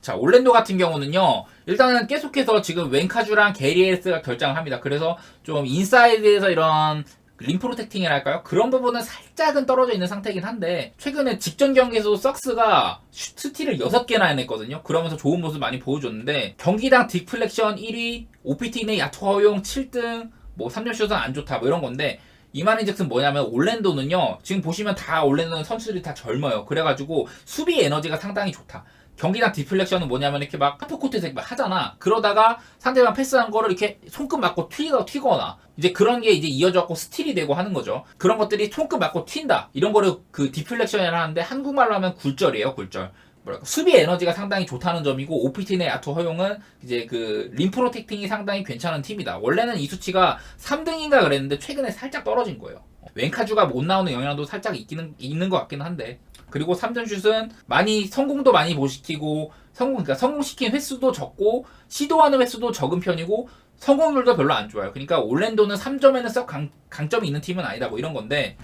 자, 올랜도 같은 경우는요, 일단은 계속해서 지금 웬카주랑 게리 에리스가 결장을 합니다. 그래서 좀 인사이드에서 이런 림 프로텍팅이랄까요? 그런 부분은 살짝은 떨어져 있는 상태이긴 한데, 최근에 직전 경기에서도 썩스가 스틸을 6개나 해냈거든요. 그러면서 좋은 모습 많이 보여줬는데, 경기당 딕플렉션 1위, OPT 내 야투 허용 7등, 뭐 3점 슛은 안 좋다, 뭐 이런 건데, 이 말인즉슨 뭐냐면 올랜도는요, 지금 보시면 다 올랜도는 선수들이 다 젊어요. 그래가지고 수비 에너지가 상당히 좋다. 경기당 디플렉션은 뭐냐면 이렇게 막 하프코트에서 막 하잖아. 그러다가 상대방 패스한 거를 이렇게 손끝 맞고 튀거나 이제 그런 게 이제 이어져갖고 스틸이 되고 하는 거죠. 그런 것들이 손끝 맞고 튄다. 이런 거를 그 디플렉션이라 하는데 한국말로 하면 굴절이에요, 굴절. 뭐랄까, 수비 에너지가 상당히 좋다는 점이고 OPT 내 야투 허용은 이제 그 림 프로텍팅이 상당히 괜찮은 팀이다. 원래는 이 수치가 3등인가 그랬는데 최근에 살짝 떨어진 거예요. 웬카주가 못 나오는 영향도 살짝 있는 것 같긴 한데, 그리고 3점슛은 많이 성공도 많이 보시키고 그러니까 성공시킨 횟수도 적고 시도하는 횟수도 적은 편이고 성공률도 별로 안 좋아요. 그러니까 올랜도는 3점에는 썩 강점이 있는 팀은 아니다, 뭐 이런 건데,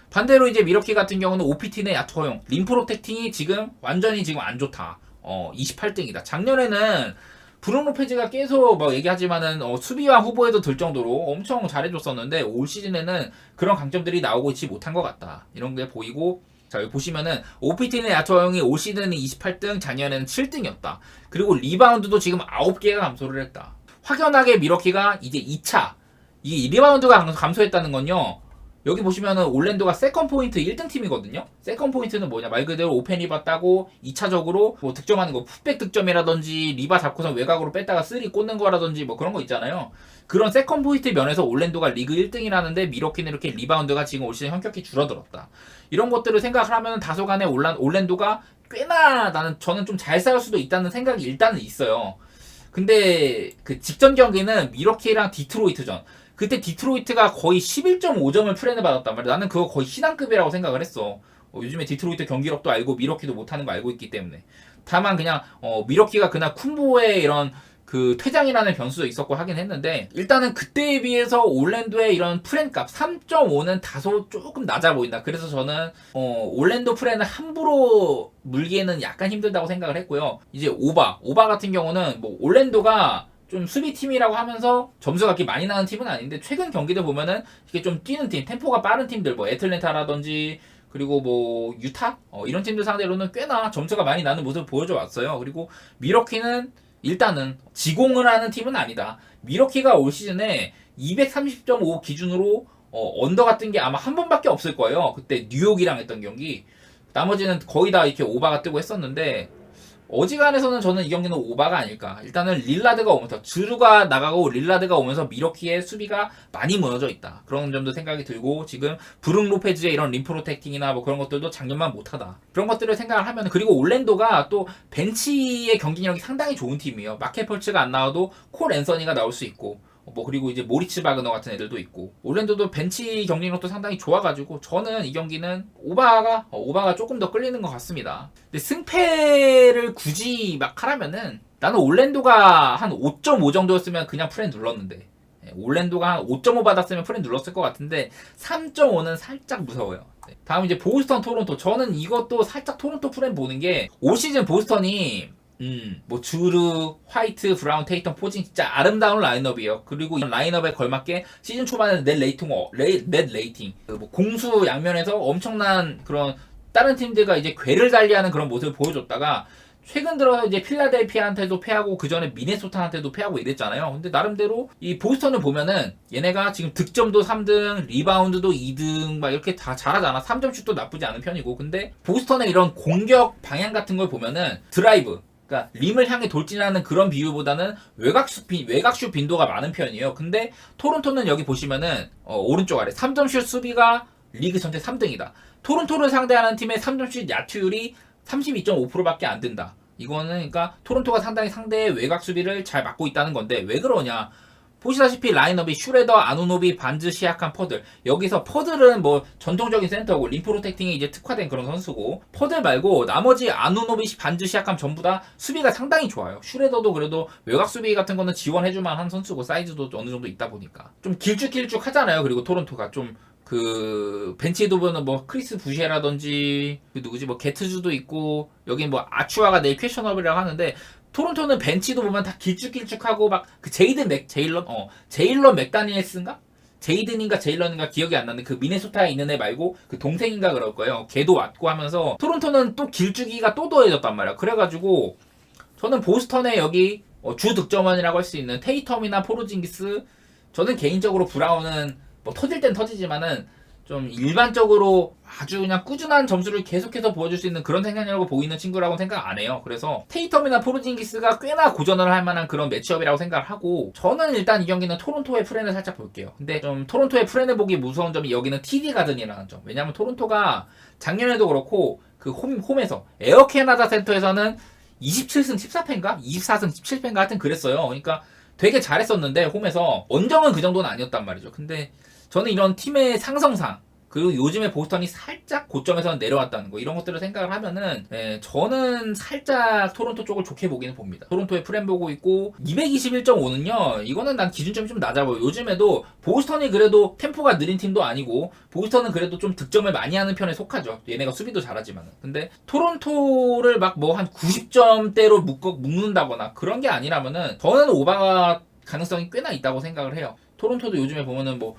반대로 이제 미러키 같은 경우는 OPT 내 야투 허용, 림 프로텍팅이 지금 완전히 지금 안 좋다. 28등이다. 작년에는 브루노 로페즈가 계속 뭐 얘기하지만은 수비와 후보에도 들 정도로 엄청 잘해줬었는데 올 시즌에는 그런 강점들이 나오고 있지 못한 것 같다. 이런 게 보이고, 자, 여기 보시면은 OPT 내 야투 허용이 올 시즌은 28등, 작년에는 7등이었다. 그리고 리바운드도 지금 9개가 감소를 했다. 확연하게 미러키가 이제 2차 이 리바운드가 감소했다는 건요, 여기 보시면은 올랜도가 세컨 포인트 1등 팀이거든요. 세컨 포인트는 뭐냐, 말 그대로 오펜 리바 따고 2차적으로 뭐 득점하는 거, 풋백 득점이라든지 리바 잡고선 외곽으로 뺐다가 3 꽂는 거라든지 뭐 그런 거 있잖아요. 그런 세컨 포인트 면에서 올랜도가 리그 1등이라는데 미러키는 이렇게 리바운드가 지금 올 시즌 현격히 줄어들었다. 이런 것들을 생각을 하면 다소간에 올랜도가 꽤나 저는 좀 잘 싸울 수도 있다는 생각이 일단은 있어요. 근데 그 직전 경기는 미러키랑 디트로이트전, 그때 디트로이트가 거의 11.5점을 프렌을 받았단 말이야. 나는 그거 거의 신앙급이라고 생각을 했어. 요즘에 디트로이트 경기력도 알고 미러키도 못하는 거 알고 있기 때문에. 다만 그냥 미러키가 그날 쿤보의 이런 그 퇴장이라는 변수도 있었고 하긴 했는데, 일단은 그때에 비해서 올랜도의 이런 프렌 값 3.5는 다소 조금 낮아 보인다. 그래서 저는 올랜도 프렌을 함부로 물기에는 약간 힘들다고 생각을 했고요. 이제 오바 같은 경우는 뭐 올랜도가 좀 수비팀이라고 하면서 점수가 그렇게 많이 나는 팀은 아닌데, 최근 경기들 보면은 이게 좀 뛰는 팀, 템포가 빠른 팀들, 뭐 애틀랜타라든지 그리고 뭐 유타 이런 팀들 상대로는 꽤나 점수가 많이 나는 모습을 보여줘 왔어요. 그리고 미러키는 일단은 지공을 하는 팀은 아니다. 미러키가 올 시즌에 230.5 기준으로 언더가 뜬 게 아마 한 번밖에 없을 거예요. 그때 뉴욕이랑 했던 경기. 나머지는 거의 다 이렇게 오바가 뜨고 했었는데, 어지간해서는 저는 이 경기는 오바가 아닐까. 일단은 릴라드가 오면서, 주루가 나가고 릴라드가 오면서 미러키의 수비가 많이 무너져 있다. 그런 점도 생각이 들고, 지금 브룩 로페즈의 이런 림 프로텍팅이나 뭐 그런 것들도 작년만 못하다. 그런 것들을 생각을 하면, 그리고 올랜도가 또 벤치의 경기력이 상당히 좋은 팀이에요. 마켓 펄츠가 안 나와도 콜 앤서니가 나올 수 있고, 뭐 그리고 이제 모리츠 바그너 같은 애들도 있고, 올랜도도 벤치 경기력도 상당히 좋아가지고 저는 이 경기는 오바가 조금 더 끌리는 것 같습니다. 근데 승패를 굳이 막 하라면은, 나는 올랜도가 한 5.5 정도였으면 그냥 프렌 눌렀는데, 올랜도가 한 5.5 받았으면 프렌 눌렀을 것 같은데 3.5는 살짝 무서워요. 다음 이제 보스턴 토론토. 저는 이것도 살짝 토론토 프렌 보는 게, 올 시즌 보스턴이 뭐 주루, 화이트, 브라운, 테이턴, 포진 진짜 아름다운 라인업이에요. 그리고 이 라인업에 걸맞게 시즌 초반에는 넷 레이팅, 뭐 공수 양면에서 엄청난 그런 다른 팀들과 이제 궤를 달리하는 그런 모습을 보여줬다가, 최근 들어서 이제 필라델피아한테도 패하고 그 전에 미네소타한테도 패하고 이랬잖아요. 근데 나름대로 이 보스턴을 보면은 얘네가 지금 득점도 3등, 리바운드도 2등 막 이렇게 다 잘하잖아. 3점 슛도 나쁘지 않은 편이고. 근데 보스턴의 이런 공격 방향 같은 걸 보면은 드라이브, 그러니까 림을 향해 돌진하는 그런 비율보다는 외곽슛 빈도가 많은 편이에요. 근데 토론토는 여기 보시면은 오른쪽 아래 3점슛 수비가 리그 전체 3등이다. 토론토를 상대하는 팀의 3점슛 야투율이 32.5%밖에 안 된다. 이거는 그러니까 토론토가 상당히 상대의 외곽 수비를 잘 막고 있다는 건데, 왜 그러냐? 보시다시피 라인업이 슈레더, 아누노비, 반즈, 시약한, 퍼들. 여기서 퍼들은 뭐 전통적인 센터고 림 프로텍팅에 이제 특화된 그런 선수고, 퍼들 말고 나머지 아누노비, 반즈, 시약한 전부 다 수비가 상당히 좋아요. 슈레더도 그래도 외곽 수비 같은 거는 지원해줄 만한 선수고, 사이즈도 어느 정도 있다 보니까 좀 길쭉길쭉 하잖아요. 그리고 토론토가 좀 그 벤치도 보면 뭐 크리스 부시에라든지 그 누구지 뭐 게트즈도 있고 여기 뭐 아추아가 내일 퀘셔너블이라고 하는데 토론토는 벤치도 보면 다 길쭉길쭉하고 막 그 제일런 맥다니엘스인가? 제이든인가 제일런인가 기억이 안 나는데 그 미네소타에 있는 애 말고 그 동생인가 그럴 거예요. 걔도 왔고 하면서 토론토는 또 길쭉이가 또 더해졌단 말이야. 그래가지고 저는 보스턴에 여기 주 득점원이라고 할 수 있는 테이텀이나 포르징기스, 저는 개인적으로 브라운은 뭐 터질 땐 터지지만은 좀 일반적으로 아주 그냥 꾸준한 점수를 계속해서 보여줄 수 있는 그런 생각이라고 보이는 친구라고 생각 안 해요. 그래서 테이텀이나 포르징기스가 꽤나 고전을 할 만한 그런 매치업이라고 생각을 하고, 저는 일단 이 경기는 토론토의 프렌을 살짝 볼게요. 근데 좀 토론토의 프렌을 보기 무서운 점이 여기는 TD 가든이라는 점. 왜냐면 토론토가 작년에도 그렇고 그 홈에서 에어 캐나다 센터에서는 27승 14패인가? 24승 17패인가 하여튼 그랬어요. 그러니까 되게 잘했었는데 홈에서 원정은 그 정도는 아니었단 말이죠. 근데 저는 이런 팀의 상성상 그리고 요즘에 보스턴이 살짝 고점에서 내려왔다는 거 이런 것들을 생각을 하면은 저는 살짝 토론토 쪽을 좋게 보기는 봅니다. 토론토의 프렘 보고 있고 221.5는요 이거는 난 기준점이 좀 낮아 보여. 요즘에도 보스턴이 그래도 템포가 느린 팀도 아니고 보스턴은 그래도 좀 득점을 많이 하는 편에 속하죠. 얘네가 수비도 잘하지만. 근데 토론토를 막 뭐 한 90점대로 묶는다거나 그런 게 아니라면은 저는 오바가 가능성이 꽤나 있다고 생각을 해요. 토론토도 요즘에 보면은 뭐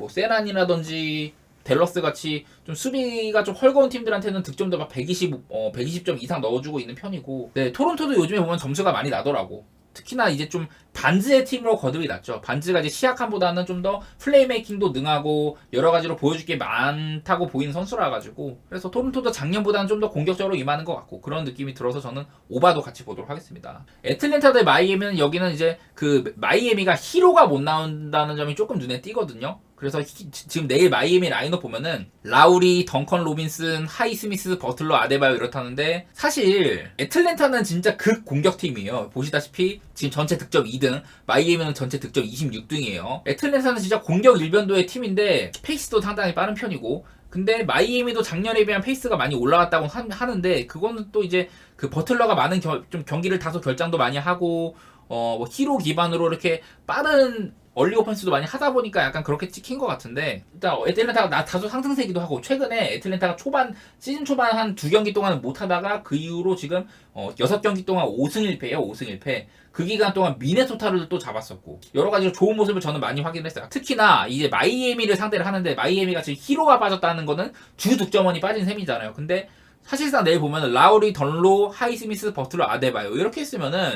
세란이라든지 댈러스 같이 좀 수비가 좀 헐거운 팀들한테는 득점도 막 120점 이상 넣어주고 있는 편이고, 네, 토론토도 요즘에 보면 점수가 많이 나더라고. 특히나 이제 좀 반즈의 팀으로 거듭이 났죠. 반즈가 이제 시약함보다는 좀 더 플레이메이킹도 능하고 여러 가지로 보여줄 게 많다고 보이는 선수라 가지고, 그래서 토론토도 작년보다는 좀 더 공격적으로 임하는 것 같고 그런 느낌이 들어서 저는 오바도 같이 보도록 하겠습니다. 애틀랜타 대 마이애미는 여기는 이제 그 마이애미가 히로가 못 나온다는 점이 조금 눈에 띄거든요. 그래서 지금 내일 마이애미 라인업 보면은 라우리, 덩컨 로빈슨, 하이스미스, 버틀러, 아데바요 이렇다는데, 사실 애틀랜타는 진짜 극 공격팀이에요. 보시다시피 지금 전체 득점 2등, 마이애미는 전체 득점 26등이에요. 애틀랜타는 진짜 공격 일변도의 팀인데 페이스도 상당히 빠른 편이고, 근데 마이애미도 작년에 비하면 페이스가 많이 올라갔다고 하는데 그거는 또 이제 그 버틀러가 많은 좀 경기를 다소 결장도 많이 하고 뭐 히로 기반으로 이렇게 빠른 얼리 오펜스도 많이 하다 보니까 약간 그렇게 찍힌 것 같은데, 일단 애틀랜타가 다소 상승세기도 하고, 최근에 애틀랜타가 시즌 초반 한 2경기 동안 못하다가 그 이후로 지금 6경기 동안 5승 1패예요. 5승 1패. 그 기간 동안 미네소타를 또 잡았었고 여러 가지로 좋은 모습을 저는 많이 확인했어요. 특히나 이제 마이애미를 상대를 하는데 마이애미가 지금 히로가 빠졌다는 거는 주 득점원이 빠진 셈이잖아요. 근데 사실상 내일 보면 라우리, 던로, 하이스미스, 버틀러, 아데바요 이렇게 했으면은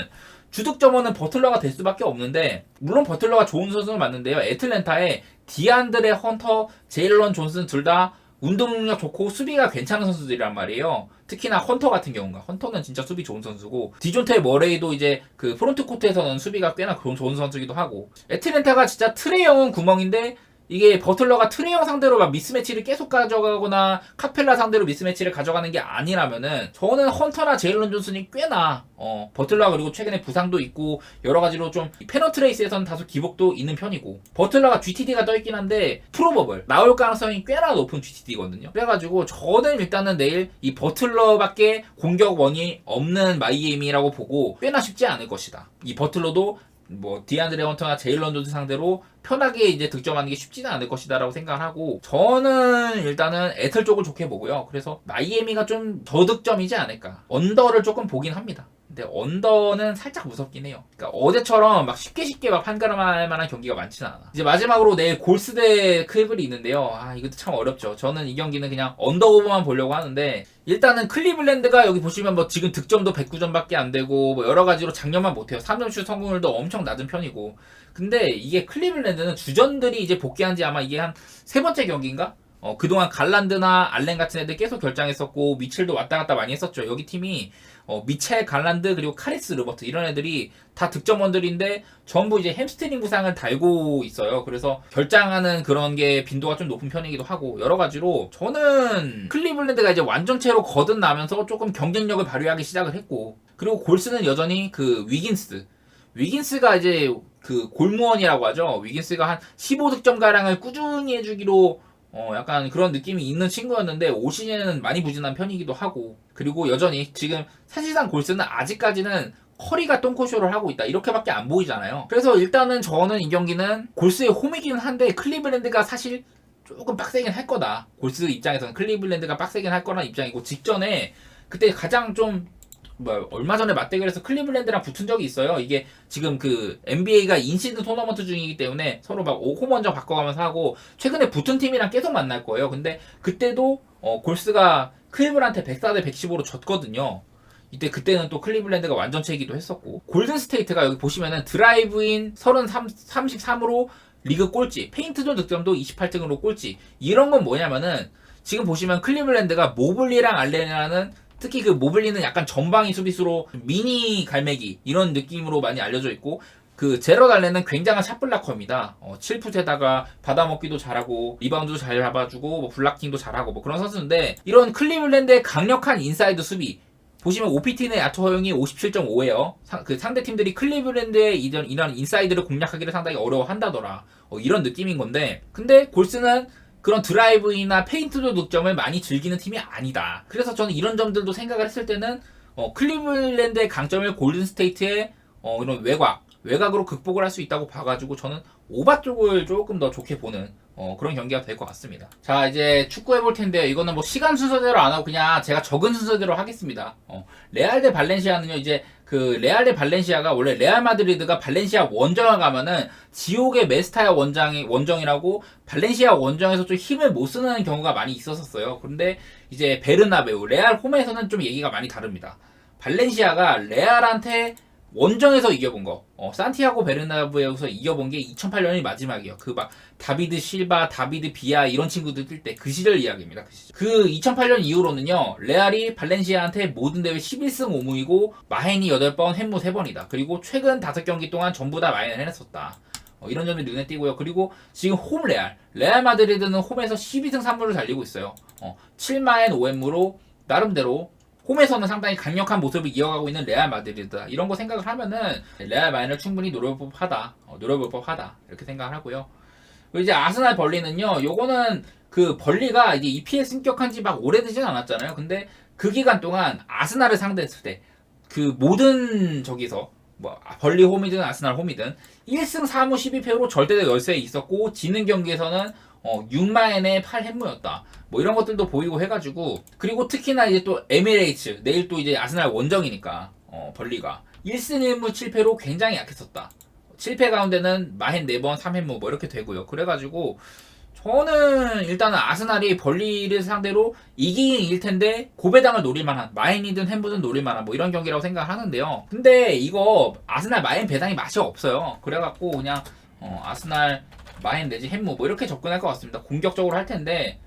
주득점원은 버틀러가 될 수밖에 없는데, 물론 버틀러가 좋은 선수는 맞는데요. 애틀랜타에 디안드레 헌터, 제일런 존슨 둘 다 운동 능력 좋고 수비가 괜찮은 선수들이란 말이에요. 특히나 헌터 같은 경우가, 헌터는 진짜 수비 좋은 선수고, 디존테 머레이도 이제 그 프론트 코트에서는 수비가 꽤나 좋은 선수기도 하고, 애틀랜타가 진짜 트레이 형은 구멍인데 이게 버틀러가 트레이 형 상대로 막 미스매치를 계속 가져가거나 카펠라 상대로 미스매치를 가져가는 게 아니라면은 저는 헌터나 제일런 존슨이 꽤나 버틀러가 그리고 최근에 부상도 있고 여러 가지로 좀 페너트레이스에서는 다소 기복도 있는 편이고, 버틀러가 GTD가 떠있긴 한데 프로버블 나올 가능성이 꽤나 높은 GTD거든요. 그래가지고 저는 일단은 내일 이 버틀러밖에 공격원이 없는 마이애미라고 보고 꽤나 쉽지 않을 것이다. 이 버틀러도 뭐 디안드레 헌터나 제일런 존슨 상대로 편하게 이제 득점하는 게 쉽지는 않을 것이다라고 생각을 하고, 저는 일단은 애틀 쪽을 좋게 보고요. 그래서 마이애미가 좀 저득점이지 않을까. 언더를 조금 보긴 합니다. 근데 언더는 살짝 무섭긴 해요. 그러니까 어제처럼 막 쉽게 막 판가름할 만한 경기가 많지는 않아. 이제 마지막으로 내일 골스 대 클리블이 있는데요. 이것도 참 어렵죠. 저는 이 경기는 그냥 언더 오버만 보려고 하는데, 일단은 클리블랜드가 여기 보시면 뭐 지금 득점도 109점밖에 안 되고 뭐 여러 가지로 작년만 못해요. 3점슛 성공률도 엄청 낮은 편이고. 근데 이게 클리블랜드는 주전들이 이제 복귀한 지 아마 이게 한 세 번째 경기인가? 그동안 갈란드나 알렌 같은 애들 계속 결장했었고 미첼도 왔다 갔다 많이 했었죠. 여기 팀이 미첼, 갈란드 그리고 카리스 르버트 이런 애들이 다 득점원들인데 전부 이제 햄스트링 부상을 달고 있어요. 그래서 결장하는 그런 게 빈도가 좀 높은 편이기도 하고 여러 가지로 저는 클리블랜드가 이제 완전체로 거듭나면서 조금 경쟁력을 발휘하기 시작을 했고, 그리고 골스는 여전히 그 위긴스가 이제 그 골무원이라고 하죠. 위긴스가 한 15득점 가량을 꾸준히 해주기로 약간 그런 느낌이 있는 친구였는데 올 시즌에는 많이 부진한 편이기도 하고, 그리고 여전히 지금 사실상 골스는 아직까지는 커리가 똥코쇼를 하고 있다 이렇게밖에 안 보이잖아요. 그래서 일단은 저는 이 경기는 골스의 홈이기는 한데 클리블랜드가 사실 조금 빡세긴 할 거다. 골스 입장에서는 클리블랜드가 빡세긴 할 거라는 입장이고, 직전에 그때 가장 좀 얼마 전에 맞대결에서 클리블랜드랑 붙은 적이 있어요. 이게 지금 그 NBA가 인시드 토너먼트 중이기 때문에 서로 막 홈 먼저 바꿔가면서 하고, 최근에 붙은 팀이랑 계속 만날 거예요. 근데 그때도 골스가 클리블한테 104대 115로 졌거든요. 그때는 또 클리블랜드가 완전체이기도 했었고, 골든스테이트가 여기 보시면은 드라이브인 33으로 리그 꼴찌, 페인트존 득점도 28등으로 꼴찌. 이런 건 뭐냐면은 지금 보시면 클리블랜드가 모블리랑 알렌이라는, 특히 그 모블리는 약간 전방위 수비수로 미니 갈매기 이런 느낌으로 많이 알려져 있고, 그 제러 달레는 굉장한 샷블락커입니다. 7풋에다가 받아먹기도 잘하고 리바운드도 잘 잡아주고 뭐 블락킹도 잘하고 뭐 그런 선수인데, 이런 클리블랜드의 강력한 인사이드 수비 보시면 OPT의 야투 허용이 57.5예요. 그 상대 팀들이 클리블랜드의 이런 인사이드를 공략하기를 상당히 어려워한다더라. 이런 느낌인 건데, 근데 골스는 그런 드라이브이나 페인트도 득점을 많이 즐기는 팀이 아니다. 그래서 저는 이런 점들도 생각을 했을 때는 클리블랜드의 강점을 골든스테이트의 이런 외곽으로 극복을 할 수 있다고 봐가지고, 저는 오바 쪽을 조금 더 좋게 보는 그런 경기가 될 것 같습니다. 자, 이제 축구 해볼 텐데요. 이거는 뭐 시간 순서대로 안 하고 그냥 제가 적은 순서대로 하겠습니다. 레알 대 발렌시아는요, 이제 그 레알 대 발렌시아가, 원래 레알 마드리드가 발렌시아 원정을 가면은 지옥의 메스타야 원정이라고 발렌시아 원정에서 좀 힘을 못 쓰는 경우가 많이 있었어요. 그런데 이제 베르나베우, 레알 홈에서는 좀 얘기가 많이 다릅니다. 발렌시아가 레알한테 원정에서 이겨본 거, 산티아고 베르나브에우에서 이겨본 게 2008년이 마지막이에요. 그 막 다비드 실바, 다비드 비아 이런 친구들 뛸 때 그 시절 이야기입니다. 그 시절. 그 2008년 이후로는요, 레알이 발렌시아한테 모든 대회 11승 5무이고 마헨이 8번, 햄무 3번이다. 그리고 최근 5경기 동안 전부 다 마헨을 해냈었다. 이런 점이 눈에 띄고요. 그리고 지금 홈 레알 마드리드는 홈에서 12승 3무를 달리고 있어요. 7마엔 5햄무로 나름대로 홈에서는 상당히 강력한 모습을 이어가고 있는 레알 마드리드다. 이런 거 생각을 하면은 레알 마인을 충분히 노려볼 법하다 이렇게 생각을 하고요. 그리고 이제 아스날 벌리는요, 요거는 그 벌리가 이제 EPL 승격한 지 막 오래되진 않았잖아요. 근데 그 기간 동안 아스날을 상대했을 때 그 모든 저기서 뭐 벌리 홈이든 아스날 홈이든 1승 4무 12패로 절대적 열세에 있었고, 지는 경기에서는 6마엔의 8햄무였다. 뭐 이런 것들도 보이고 해가지고, 그리고 특히나 이제 또 에미레이츠, 내일 또 이제 아스날 원정이니까 벌리가 1승 1무 7패로 굉장히 약했었다. 7패 가운데는 마헨 4번 3햄무 뭐 이렇게 되고요. 그래가지고 저는 일단은 아스날이 벌리를 상대로 이길 텐데 고배당을 노릴만한, 마헨이든 햄무든 노릴만한 뭐 이런 경기라고 생각하는데요. 근데 이거 아스날 마헨 배당이 맛이 없어요. 그래갖고 그냥 아스날 마헨 내지 햄무 뭐 이렇게 접근할 것 같습니다. 공격적으로 할 텐데,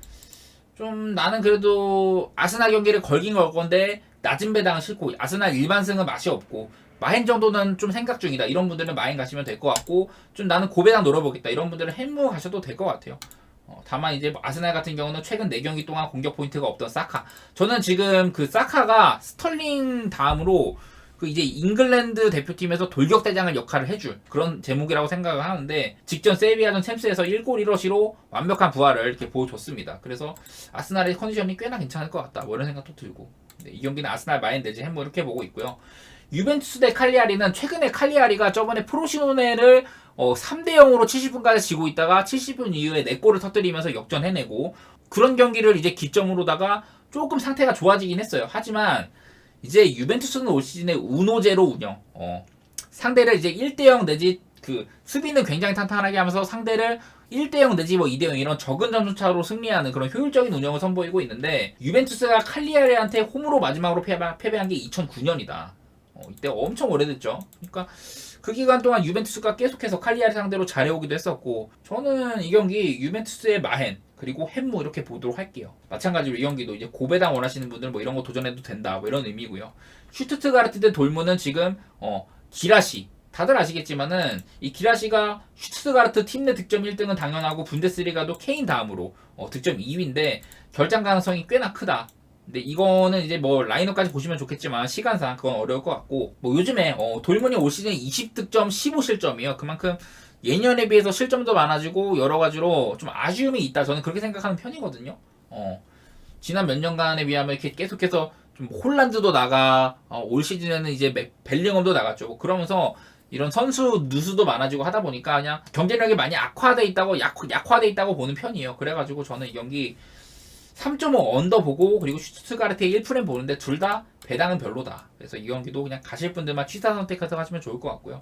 좀 나는 그래도 아스날 경기를 걸긴 걸 건데 낮은 배당은 싫고, 아스날 일반승은 맛이 없고 마헨 정도는 좀 생각 중이다. 이런 분들은 마헨 가시면 될 것 같고, 좀 나는 고배당 노려보겠다. 이런 분들은 햄무 가셔도 될 것 같아요. 다만 이제 아스날 같은 경우는 최근 4경기 동안 공격 포인트가 없던 사카. 저는 지금 그 사카가 스털링 다음으로 그 이제 잉글랜드 대표팀에서 돌격대장을 역할을 해줄 그런 제목이라고 생각을 하는데, 직전 세비야전 챔스에서 1골 1어시로 완벽한 부활을 이렇게 보여줬습니다. 그래서 아스날의 컨디션이 꽤나 괜찮을 것 같다. 뭐 이런 생각도 들고, 이 경기는 아스날 마인 내지 햄뭐 이렇게 보고 있고요. 유벤투스 대 칼리아리는 최근에 칼리아리가 저번에 프로시노네를 3대0으로 70분까지 지고 있다가 70분 이후에 4골을 터뜨리면서 역전해내고, 그런 경기를 이제 기점으로다가 조금 상태가 좋아지긴 했어요. 하지만 이제 유벤투스는 올 시즌에 우노제로 운영, 상대를 이제 1대0 내지 그 수비는 굉장히 탄탄하게 하면서 상대를 1대0 내지 뭐 2대0 이런 적은 점수차로 승리하는 그런 효율적인 운영을 선보이고 있는데, 유벤투스가 칼리아리한테 홈으로 마지막으로 패배한 게 2009년이다. 이때 엄청 오래됐죠. 그러니까 그 기간 동안 유벤투스가 계속해서 칼리아리 상대로 잘해오기도 했었고, 저는 이 경기 유벤투스의 마헨 그리고 햄무 이렇게 보도록 할게요. 마찬가지로 이 경기도 이제 고배당 원하시는 분들 뭐 이런 거 도전해도 된다 뭐 이런 의미고요. 슈투트가르트 대 돌무는 지금 기라시, 다들 아시겠지만은 이 기라시가 슈투트가르트 팀 내 득점 1등은 당연하고 분데스리가도 케인 다음으로 득점 2위인데 결장 가능성이 꽤나 크다. 근데 이거는 이제 뭐 라인업까지 보시면 좋겠지만 시간상 그건 어려울 것 같고, 뭐 요즘에 돌문이 올 시즌 20득점 15실점이에요. 그만큼 예년에 비해서 실점도 많아지고 여러 가지로 좀 아쉬움이 있다. 저는 그렇게 생각하는 편이거든요. 지난 몇 년간에 비하면 이렇게 계속해서 좀 홀란드도 나가, 올 시즌에는 이제 벨링엄도 나갔죠. 뭐 그러면서 이런 선수 누수도 많아지고 하다 보니까 그냥 경쟁력이 많이 약화돼 있다고 보는 편이에요. 그래가지고 저는 이 경기 3.5 언더 보고 그리고 슈투가르트의 1프레임 보는데 둘 다 배당은 별로다. 그래서 이 경기도 그냥 가실 분들만 취사 선택해서 가시면 좋을 것 같고요.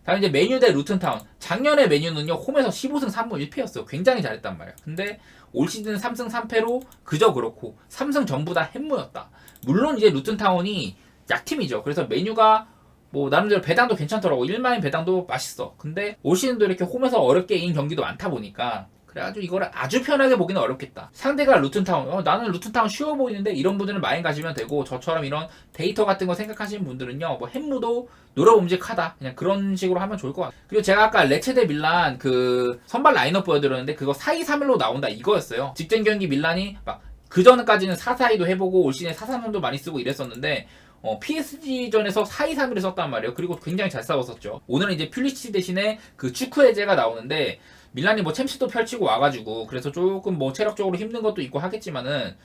다음 이제 메뉴 대 루튼타운. 작년에 메뉴는요 홈에서 15승 3무 1패였어요. 굉장히 잘했단 말이에요. 근데 올 시즌 3승 3패로 그저 그렇고 3승 전부 다 햄무였다. 물론 이제 루튼타운이 약팀이죠. 그래서 메뉴가 뭐 나름대로 배당도 괜찮더라고. 1마인 배당도 맛있어. 근데 올 시즌도 이렇게 홈에서 어렵게 이긴 경기도 많다 보니까 그래가지고 이거를 아주 편하게 보기는 어렵겠다. 상대가 루튼타운, 나는 루튼타운 쉬워 보이는데 이런 분들은 마인 가시면 되고, 저처럼 이런 데이터 같은 거 생각하시는 분들은요 뭐 햄무도 노려봄직하다 그냥 그런 식으로 하면 좋을 것 같아요. 그리고 제가 아까 레체 대 밀란 그 선발 라인업 보여드렸는데 그거 4-2-3-1로 나온다 이거였어요. 직전 경기 밀란이 막 그전까지는 4-4-2도 해보고 올 시즌에 4-3-3도 많이 쓰고 이랬었는데 PSG전에서 4-2-3-1을 썼단 말이에요. 그리고 굉장히 잘 싸웠었죠. 오늘은 이제 퓰리치 대신에 그 축구해제가 나오는데 밀란이 뭐 챔스도 펼치고 와가지고 그래서 조금 뭐 체력적으로 힘든 것도 있고 하겠지만은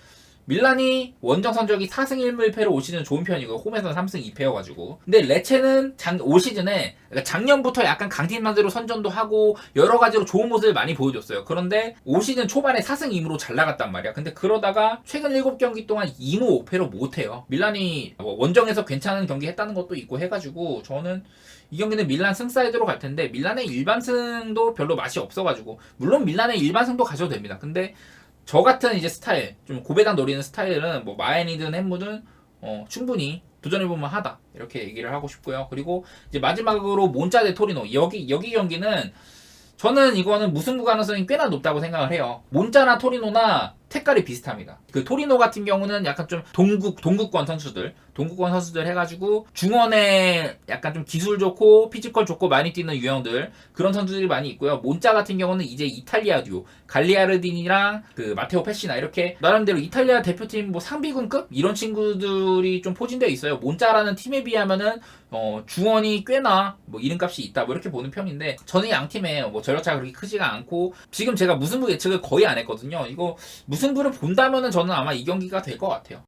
밀란이 원정 성적이 4승 1무 1패로 올 시즌 좋은 편이고 홈에서는 3승 2패여가지고 근데 레체는 올 시즌에 그러니까 작년부터 약간 강팀 상대로 선전도 하고 여러 가지로 좋은 모습을 많이 보여줬어요. 그런데 올 시즌 초반에 4승 2무로 잘 나갔단 말이야. 근데 그러다가 최근 7경기 동안 2무 5패로 못해요. 밀란이 원정에서 괜찮은 경기 했다는 것도 있고 해가지고 저는 이 경기는 밀란 승사이드로 갈 텐데 밀란의 일반승도 별로 맛이 없어가지고 물론 밀란의 일반승도 가셔도 됩니다. 근데 저 같은 이제 스타일, 좀 고배당 노리는 스타일은 뭐 마엔이든 햄무든 충분히 도전해보면 하다 이렇게 얘기를 하고 싶고요. 그리고 이제 마지막으로 몬자 대 토리노 여기 경기는 저는 이거는 무승부 가능성이 꽤나 높다고 생각을 해요. 몬자나 토리노나 색깔이 비슷합니다. 그 토리노 같은 경우는 약간 좀 동국권 선수들 해가지고 중원에 약간 좀 기술 좋고 피지컬 좋고 많이 뛰는 유형들 그런 선수들이 많이 있고요. 몬자 같은 경우는 이제 이탈리아 듀오 갈리아르딘이랑 그 마테오 페시나 이렇게 나름대로 이탈리아 대표팀 뭐 상비군급 이런 친구들이 좀 포진되어 있어요. 몬자라는 팀에 비하면은 중원이 꽤나 뭐 이름값이 있다 뭐 이렇게 보는 편인데 저는 양 팀에 뭐 전력차가 그렇게 크지가 않고 지금 제가 무승부 예측을 거의 안 했거든요. 이거 무승부를 본다면은 저는 아마 이 경기가 될 것 같아요.